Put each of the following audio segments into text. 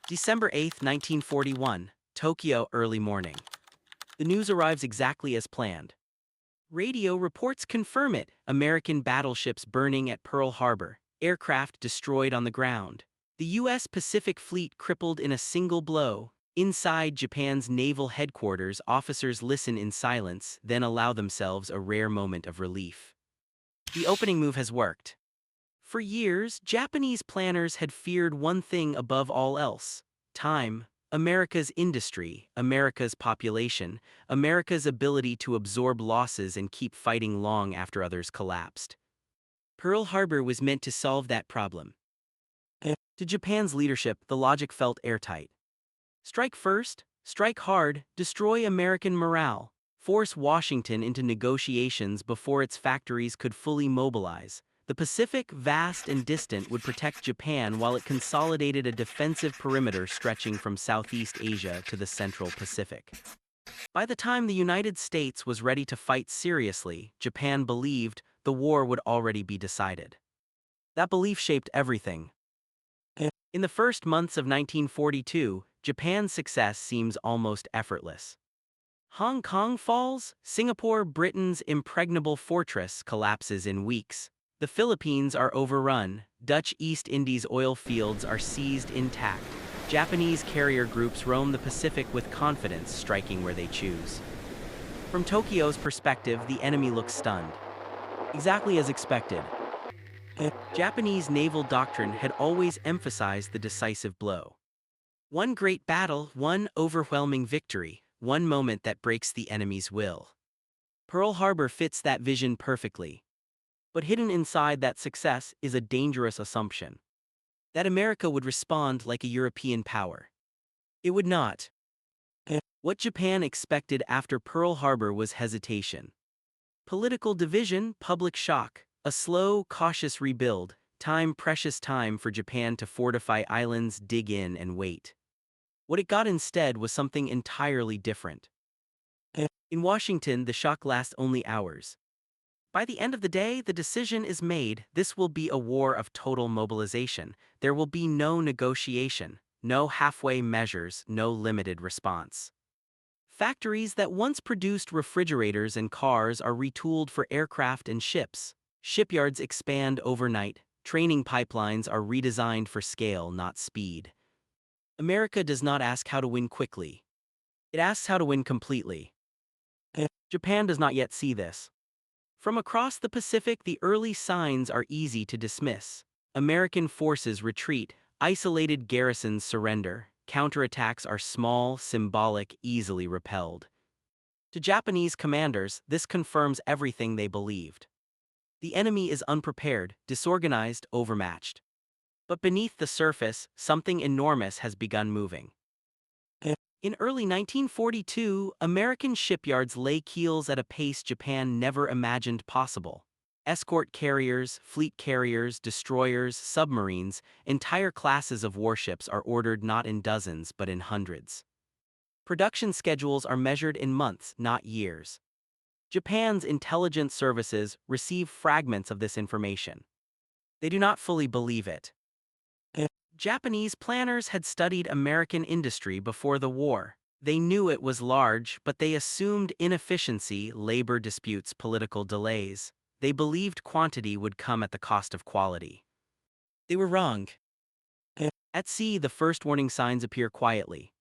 December 8, 1941, Tokyo early morning. The news arrives exactly as planned. Radio reports confirm it: American battleships burning at Pearl Harbor, aircraft destroyed on the ground. The U.S. Pacific Fleet crippled in a single blow. Inside Japan's naval headquarters, officers listen in silence, then allow themselves a rare moment of relief. The opening move has worked. For years, Japanese planners had feared one thing above all else: time. America's industry, America's population, America's ability to absorb losses and keep fighting long after others collapsed. Pearl Harbor was meant to solve that problem. To Japan's leadership, the logic felt airtight. Strike first, strike hard, destroy American morale, force Washington into negotiations before its factories could fully mobilize. The Pacific, vast and distant, would protect Japan while it consolidated a defensive perimeter stretching from Southeast Asia to the Central Pacific. By the time the United States was ready to fight seriously, Japan believed the war would already be decided. That belief shaped everything. In the first months of 1942, Japan's success seems almost effortless. Hong Kong falls, Singapore, Britain's impregnable fortress, collapses in weeks. The Philippines are overrun, Dutch East Indies oil fields are seized intact. Japanese carrier groups roam the Pacific with confidence, striking where they choose. From Tokyo's perspective, the enemy looks stunned. Exactly as expected. Japanese naval doctrine had always emphasized the decisive blow. One great battle, one overwhelming victory, one moment that breaks the enemy's will. Pearl Harbor fits that vision perfectly. But hidden inside that success is a dangerous assumption: that America would respond like a European power. It would not. What Japan expected after Pearl Harbor was hesitation. Political division, public shock, a slow, cautious rebuild, precious time for Japan to fortify islands, dig in, and wait. What it got instead was something entirely different. In Washington, the shock lasts only hours. By the end of the day, the decision is made: this will be a war of total mobilization. There will be no negotiation, no halfway measures, no limited response. Factories that once produced refrigerators and cars are retooled for aircraft and ships. Shipyards expand overnight. Training pipelines are redesigned for scale, not speed. America does not ask how to win quickly. It asks how to win completely. Japan does not yet see this. From across the Pacific, the early signs are easy to dismiss. American forces retreat, isolated garrisons surrender, counterattacks are small, symbolic, easily repelled. To Japanese commanders, this confirms everything they believed. The enemy is unprepared, disorganized, overmatched. But beneath the surface, something enormous has begun moving. In early 1942, American shipyards lay keels at a pace Japan never imagined possible. Escort carriers, fleet carriers, destroyers, submarines, entire classes of warships are ordered not in dozens but in hundreds. Production schedules are measured in months, not years. Japan's intelligence services receive fragments of this information. They do not fully believe it. Japanese planners had studied American industry before the war. They knew it was large, but they assumed inefficiency, labor disputes, political delays. They believed quantity would come at the cost of quality. They were wrong. At sea, the first warning signs appear quietly.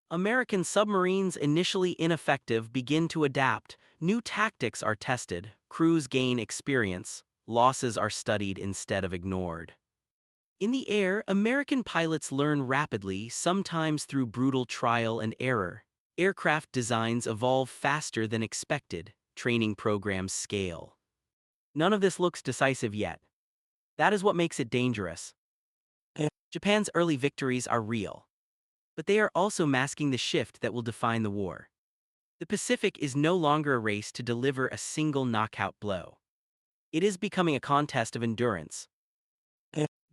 American submarines, initially ineffective, begin to adapt. New tactics are tested, crews gain experience, losses are studied instead of ignored. In the air, American pilots learn rapidly, sometimes through brutal trial and error. Aircraft designs evolve faster than expected, training programs scale. None of this looks decisive yet. That is what makes it dangerous. Japan's early victories are real. But they are also masking the shift that will define the war. The Pacific is no longer a race to deliver a single knockout blow. It is becoming a contest of endurance.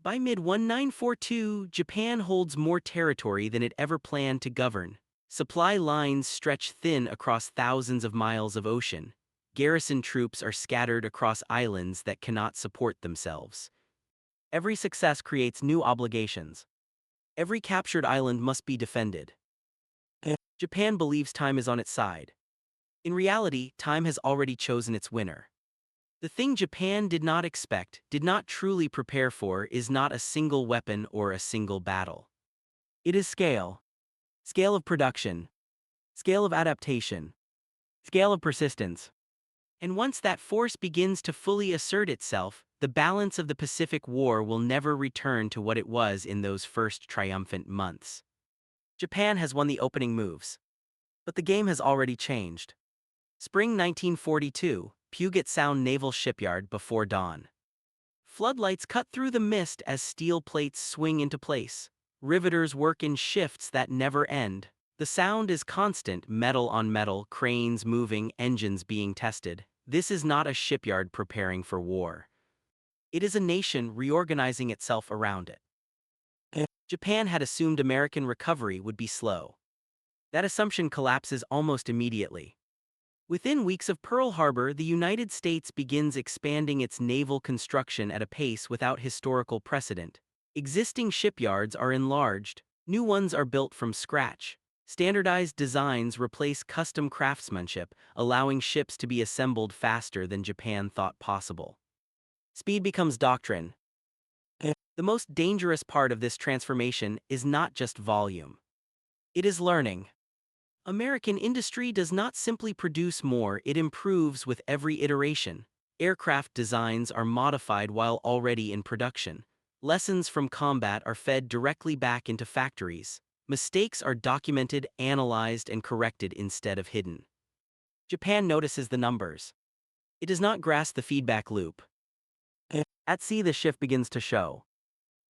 By mid-1942, Japan holds more territory than it ever planned to govern. Supply lines stretch thin across thousands of miles of ocean. Garrison troops are scattered across islands that cannot support themselves. Every success creates new obligations. Every captured island must be defended. Japan believes time is on its side. In reality, time has already chosen its winner. The thing Japan did not expect, did not truly prepare for, is not a single weapon or a single battle. It is scale. Scale of production. Scale of adaptation. Scale of persistence. And once that force begins to fully assert itself, the balance of the Pacific War will never return to what it was in those first triumphant months. Japan has won the opening moves. But the game has already changed. Spring 1942, Puget Sound Naval Shipyard before dawn. Floodlights cut through the mist as steel plates swing into place. Riveters work in shifts that never end. The sound is constant, metal on metal, cranes moving, engines being tested. This is not a shipyard preparing for war. It is a nation reorganizing itself around it. Japan had assumed American recovery would be slow. That assumption collapses almost immediately. Within weeks of Pearl Harbor, the United States begins expanding its naval construction at a pace without historical precedent. Existing shipyards are enlarged, new ones are built from scratch. Standardized designs replace custom craftsmanship, allowing ships to be assembled faster than Japan thought possible. Speed becomes doctrine. The most dangerous part of this transformation is not just volume. It is learning. American industry does not simply produce more, it improves with every iteration. Aircraft designs are modified while already in production. Lessons from combat are fed directly back into factories. Mistakes are documented, analyzed, and corrected instead of hidden. Japan notices the numbers. It does not grasp the feedback loop. At sea, the shift begins to show.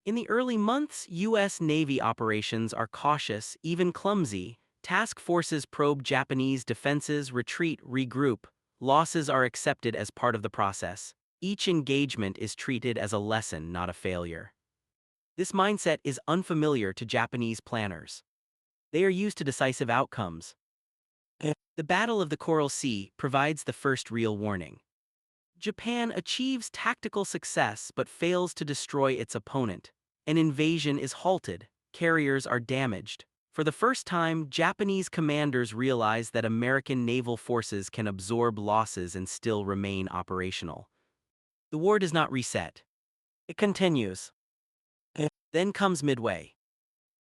In the early months, U.S. Navy operations are cautious, even clumsy. Task forces probe Japanese defenses, retreat, regroup. Losses are accepted as part of the process. Each engagement is treated as a lesson, not a failure. This mindset is unfamiliar to Japanese planners. They are used to decisive outcomes. The Battle of the Coral Sea provides the first real warning. Japan achieves tactical success but fails to destroy its opponent. An invasion is halted, carriers are damaged. For the first time, Japanese commanders realize that American naval forces can absorb losses and still remain operational. The war does not reset. It continues. Then comes Midway.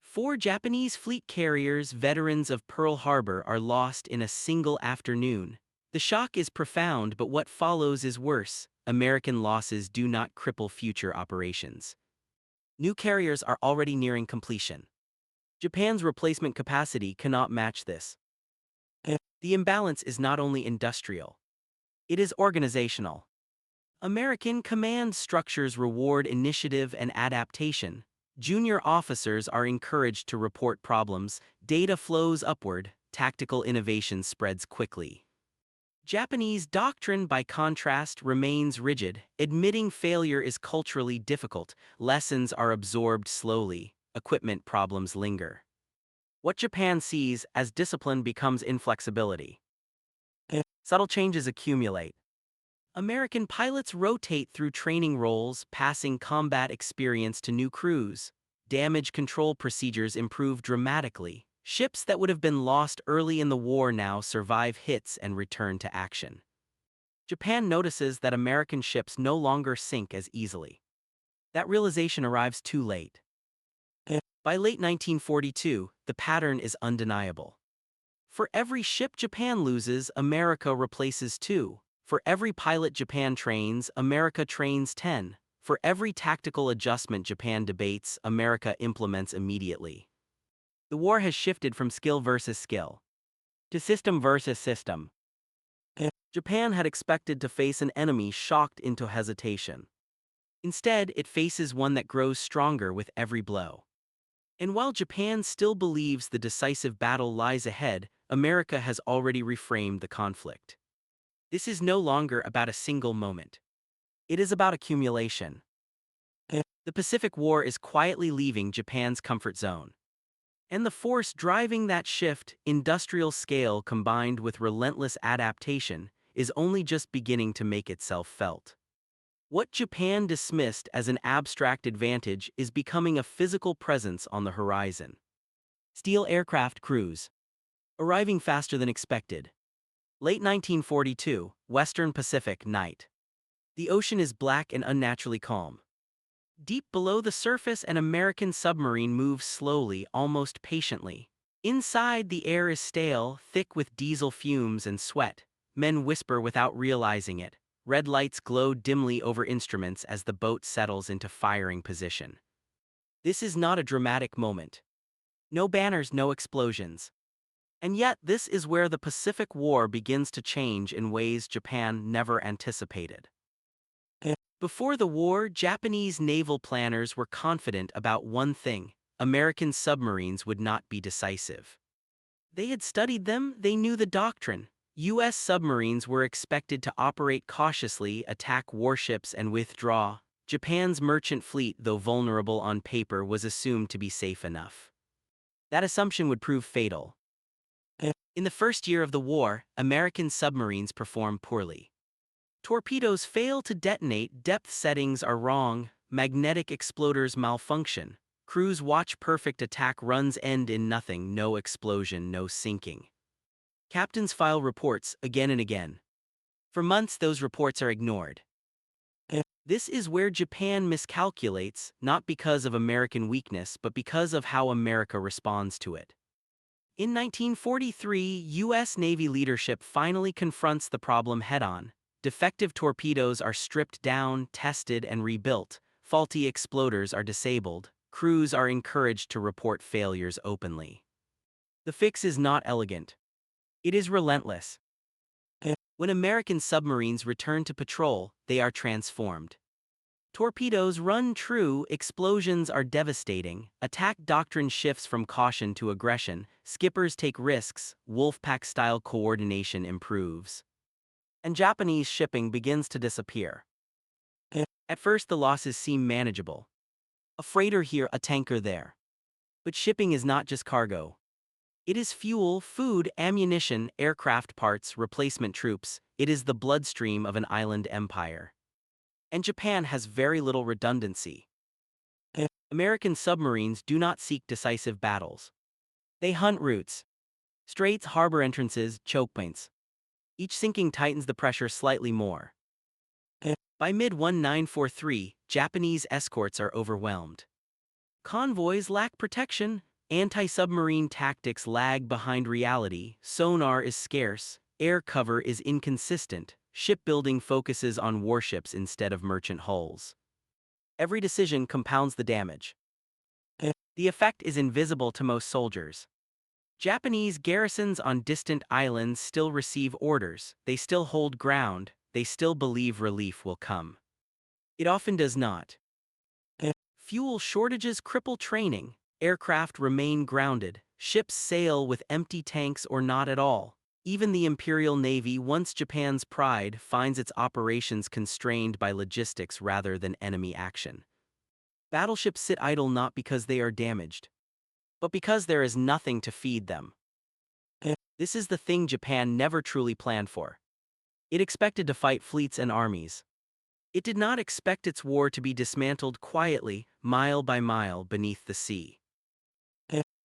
4 Japanese fleet carriers, veterans of Pearl Harbor, are lost in a single afternoon. The shock is profound, but what follows is worse. American losses do not cripple future operations. New carriers are already nearing completion. Japan's replacement capacity cannot match this. The imbalance is not only industrial. It is organizational. American command structures reward initiative and adaptation. Junior officers are encouraged to report problems, data flows upward, tactical innovation spreads quickly. Japanese doctrine, by contrast, remains rigid. Admitting failure is culturally difficult. Lessons are absorbed slowly. Equipment problems linger. What Japan sees as discipline becomes inflexibility. Subtle changes accumulate. American pilots rotate through training roles, passing combat experience to new crews. Damage control procedures improve dramatically. Ships that would have been lost early in the war now survive hits and return to action. Japan notices that American ships no longer sink as easily. That realization arrives too late. By late 1942, the pattern is undeniable. For every ship Japan loses, America replaces 2. For every pilot Japan trains, America trains 10. For every tactical adjustment Japan debates, America implements immediately. The war has shifted from skill versus skill to system versus system. Japan had expected to face an enemy shocked into hesitation. Instead, it faces one that grows stronger with every blow. And while Japan still believes the decisive battle lies ahead, America has already reframed the conflict. This is no longer about a single moment. It is about accumulation. The Pacific War is quietly leaving Japan's comfort zone. And the force driving that shift, industrial scale combined with relentless adaptation, is only just beginning to make itself felt. What Japan dismissed as an abstract advantage is becoming a physical presence on the horizon. Steel aircraft cruise, arriving faster than expected. Late 1942, Western Pacific night. The ocean is black and unnaturally calm. Deep below the surface, an American submarine moves slowly, almost patiently. Inside, the air is stale, thick with diesel fumes and sweat. Men whisper without realizing it. Red lights glow dimly over instruments as the boat settles into firing position. This is not a dramatic moment. No banners, no explosions. And yet, this is where the Pacific War begins to change in ways Japan never anticipated. Before the war, Japanese naval planners were confident about one thing: American submarines would not be decisive. They had studied them, they knew the doctrine. U.S. submarines were expected to operate cautiously, attack warships, and withdraw. Japan's merchant fleet, though vulnerable on paper, was assumed to be safe enough. That assumption would prove fatal. In the first year of the war, American submarines perform poorly. Torpedoes fail to detonate, depth settings are wrong, magnetic exploders malfunction. Crews watch, perfect attack runs end in nothing, no explosion, no sinking. Captains file reports again and again. For months, those reports are ignored. This is where Japan miscalculates, not because of American weakness, but because of how America responds to it. In 1943, U.S. Navy leadership finally confronts the problem head-on. Defective torpedoes are stripped down, tested, and rebuilt. Faulty exploders are disabled. Crews are encouraged to report failures openly. The fix is not elegant. It is relentless. When American submarines return to patrol, they are transformed. Torpedoes run true, explosions are devastating, attack doctrine shifts from caution to aggression, skippers take risks, Wolfpack-style coordination improves. And Japanese shipping begins to disappear. At first, the losses seem manageable. A freighter here, a tanker there. But shipping is not just cargo. It is fuel, food, ammunition, aircraft parts, replacement troops. It is the bloodstream of an island empire. And Japan has very little redundancy. American submarines do not seek decisive battles. They hunt routes. Straits, harbor entrances, choke points. Each sinking tightens the pressure slightly more. By mid-1943, Japanese escorts are overwhelmed. Convoys lack protection, anti-submarine tactics lag behind reality, sonar is scarce, air cover is inconsistent, shipbuilding focuses on warships instead of merchant hulls. Every decision compounds the damage. The effect is invisible to most soldiers. Japanese garrisons on distant islands still receive orders, they still hold ground, they still believe relief will come. It often does not. Fuel shortages cripple training, aircraft remain grounded, ships sail with empty tanks or not at all. Even the Imperial Navy, once Japan's pride, finds its operations constrained by logistics rather than enemy action. Battleships sit idle not because they are damaged, but because there is nothing to feed them. This is the thing Japan never truly planned for. It expected to fight fleets and armies. It did not expect its war to be dismantled quietly, mile by mile beneath the sea.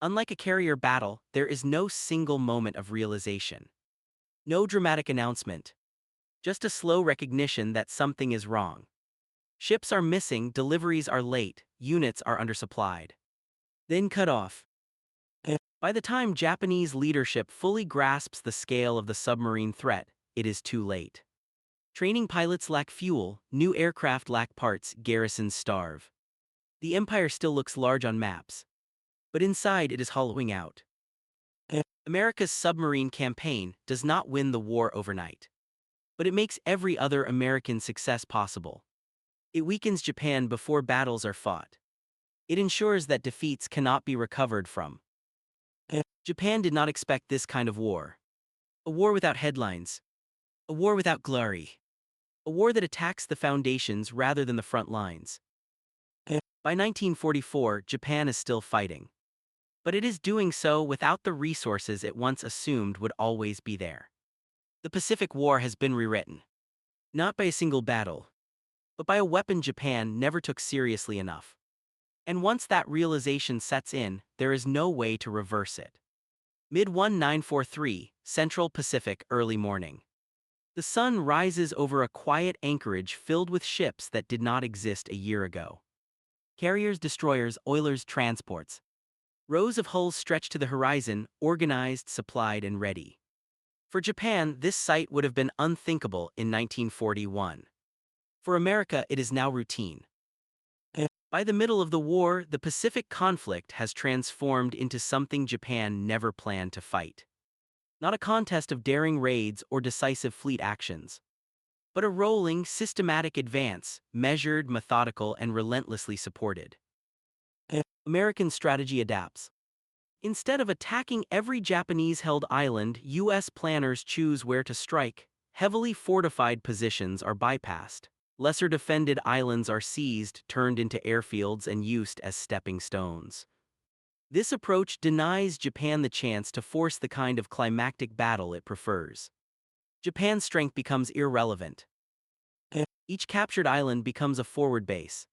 Unlike a carrier battle, there is no single moment of realization. No dramatic announcement. Just a slow recognition that something is wrong. Ships are missing, deliveries are late, units are undersupplied. Then cut off. By the time Japanese leadership fully grasps the scale of the submarine threat, it is too late. Training pilots lack fuel, new aircraft lack parts, garrisons starve. The empire still looks large on maps, but inside it is hollowing out. America's submarine campaign does not win the war overnight, but it makes every other American success possible. It weakens Japan before battles are fought. It ensures that defeats cannot be recovered from. Japan did not expect this kind of war. A war without headlines. A war without glory. A war that attacks the foundations rather than the front lines. By 1944, Japan is still fighting. But it is doing so without the resources it once assumed would always be there. The Pacific War has been rewritten. Not by a single battle, but by a weapon Japan never took seriously enough. And once that realization sets in, there is no way to reverse it. Mid-1943, Central Pacific early morning. The sun rises over a quiet anchorage filled with ships that did not exist a year ago. Carriers, destroyers, oilers, transports. Rows of hulls stretch to the horizon, organized, supplied, and ready. For Japan, this sight would have been unthinkable in 1941. For America, it is now routine. By the middle of the war, the Pacific conflict has transformed into something Japan never planned to fight. Not a contest of daring raids or decisive fleet actions, but a rolling, systematic advance, measured, methodical, and relentlessly supported. American strategy adapts. Instead of attacking every Japanese-held island, U.S. planners choose where to strike. Heavily fortified positions are bypassed. Lesser defended islands are seized, turned into airfields, and used as stepping stones. This approach denies Japan the chance to force the kind of climactic battle it prefers. Japan's strength becomes irrelevant. Each captured island becomes a forward base.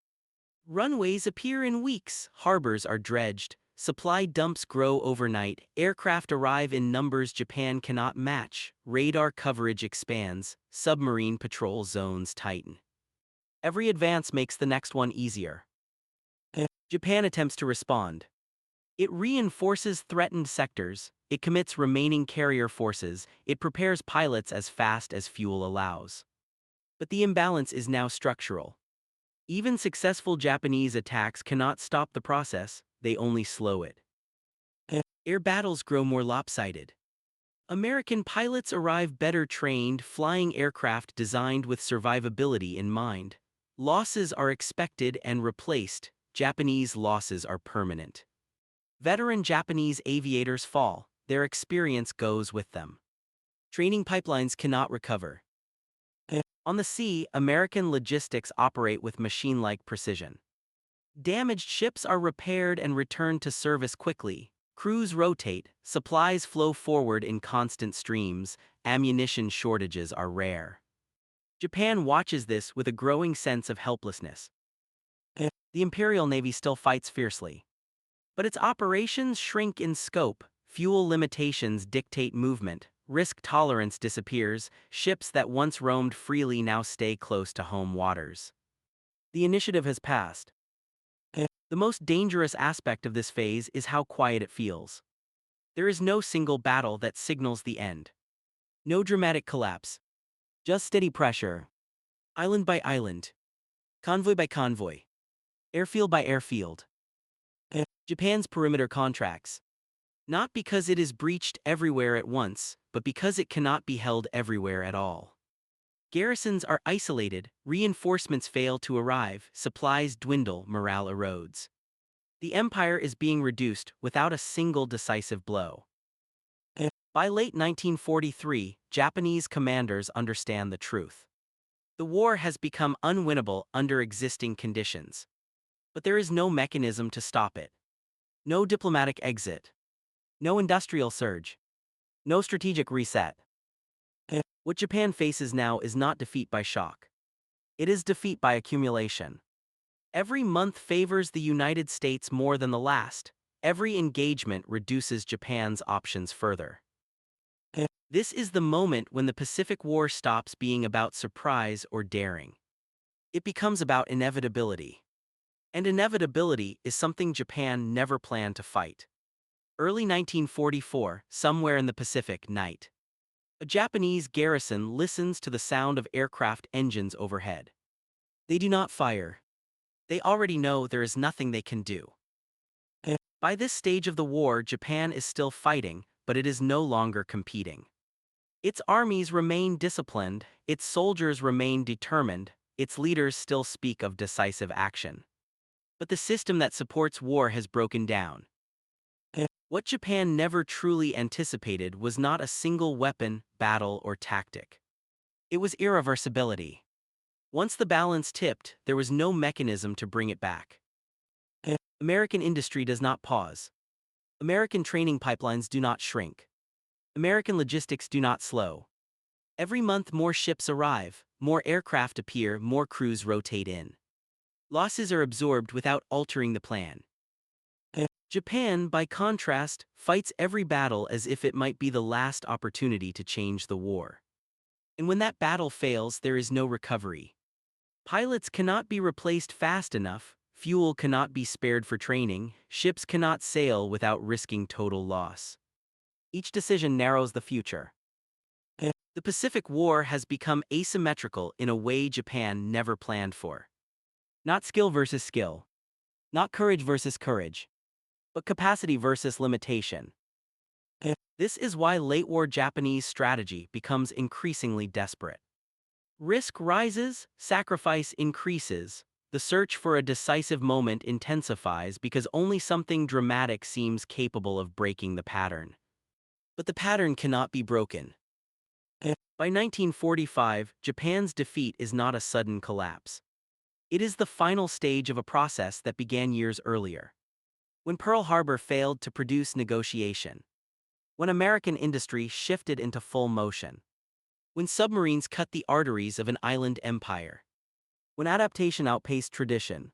Runways appear in weeks, harbors are dredged, supply dumps grow overnight, aircraft arrive in numbers Japan cannot match, radar coverage expands, submarine patrol zones tighten. Every advance makes the next one easier. Japan attempts to respond. It reinforces threatened sectors, it commits remaining carrier forces, it prepares pilots as fast as fuel allows. But the imbalance is now structural. Even successful Japanese attacks cannot stop the process, they only slow it. Air battles grow more lopsided. American pilots arrive better trained, flying aircraft designed with survivability in mind. Losses are expected and replaced, Japanese losses are permanent. Veteran Japanese aviators fall, their experience goes with them. Training pipelines cannot recover. On the sea, American logistics operate with machine-like precision. Damaged ships are repaired and returned to service quickly. Crews rotate, supplies flow forward in constant streams, ammunition shortages are rare. Japan watches this with a growing sense of helplessness. The Imperial Navy still fights fiercely. But its operations shrink in scope, fuel limitations dictate movement, risk tolerance disappears, ships that once roamed freely now stay close to home waters. The initiative has passed. The most dangerous aspect of this phase is how quiet it feels. There is no single battle that signals the end. No dramatic collapse. Just steady pressure. Island by island. Convoy by convoy. Airfield by airfield. Japan's perimeter contracts. Not because it is breached everywhere at once, but because it cannot be held everywhere at all. Garrisons are isolated, reinforcements fail to arrive, supplies dwindle, morale erodes. The empire is being reduced without a single decisive blow. By late 1943, Japanese commanders understand the truth. The war has become unwinnable under existing conditions. But there is no mechanism to stop it. No diplomatic exit. No industrial surge. No strategic reset. What Japan faces now is not defeat by shock. It is defeat by accumulation. Every month favors the United States more than the last. Every engagement reduces Japan's options further. This is the moment when the Pacific War stops being about surprise or daring. It becomes about inevitability. And inevitability is something Japan never planned to fight. Early 1944, somewhere in the Pacific, night. A Japanese garrison listens to the sound of aircraft engines overhead. They do not fire. They already know there is nothing they can do. By this stage of the war, Japan is still fighting, but it is no longer competing. Its armies remain disciplined, its soldiers remain determined, its leaders still speak of decisive action. But the system that supports war has broken down. What Japan never truly anticipated was not a single weapon, battle, or tactic. It was irreversibility. Once the balance tipped, there was no mechanism to bring it back. American industry does not pause. American training pipelines do not shrink. American logistics do not slow. Every month more ships arrive, more aircraft appear, more crews rotate in. Losses are absorbed without altering the plan. Japan, by contrast, fights every battle as if it might be the last opportunity to change the war. And when that battle fails, there is no recovery. Pilots cannot be replaced fast enough, fuel cannot be spared for training, ships cannot sail without risking total loss. Each decision narrows the future. The Pacific War has become asymmetrical in a way Japan never planned for. Not skill versus skill. Not courage versus courage. But capacity versus limitation. This is why late-war Japanese strategy becomes increasingly desperate. Risk rises, sacrifice increases. The search for a decisive moment intensifies because only something dramatic seems capable of breaking the pattern. But the pattern cannot be broken. By 1945, Japan's defeat is not a sudden collapse. It is the final stage of a process that began years earlier. When Pearl Harbor failed to produce negotiation. When American industry shifted into full motion. When submarines cut the arteries of an island empire. When adaptation outpaced tradition.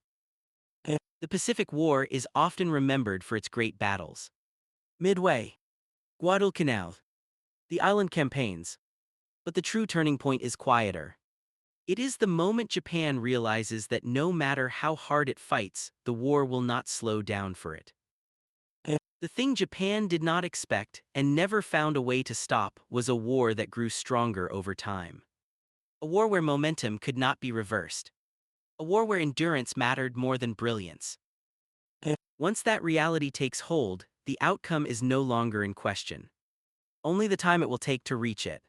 The Pacific War is often remembered for its great battles. Midway. Guadalcanal. The island campaigns. But the true turning point is quieter. It is the moment Japan realizes that no matter how hard it fights, the war will not slow down for it. The thing Japan did not expect and never found a way to stop was a war that grew stronger over time. A war where momentum could not be reversed. A war where endurance mattered more than brilliance. Once that reality takes hold, the outcome is no longer in question. Only the time it will take to reach it.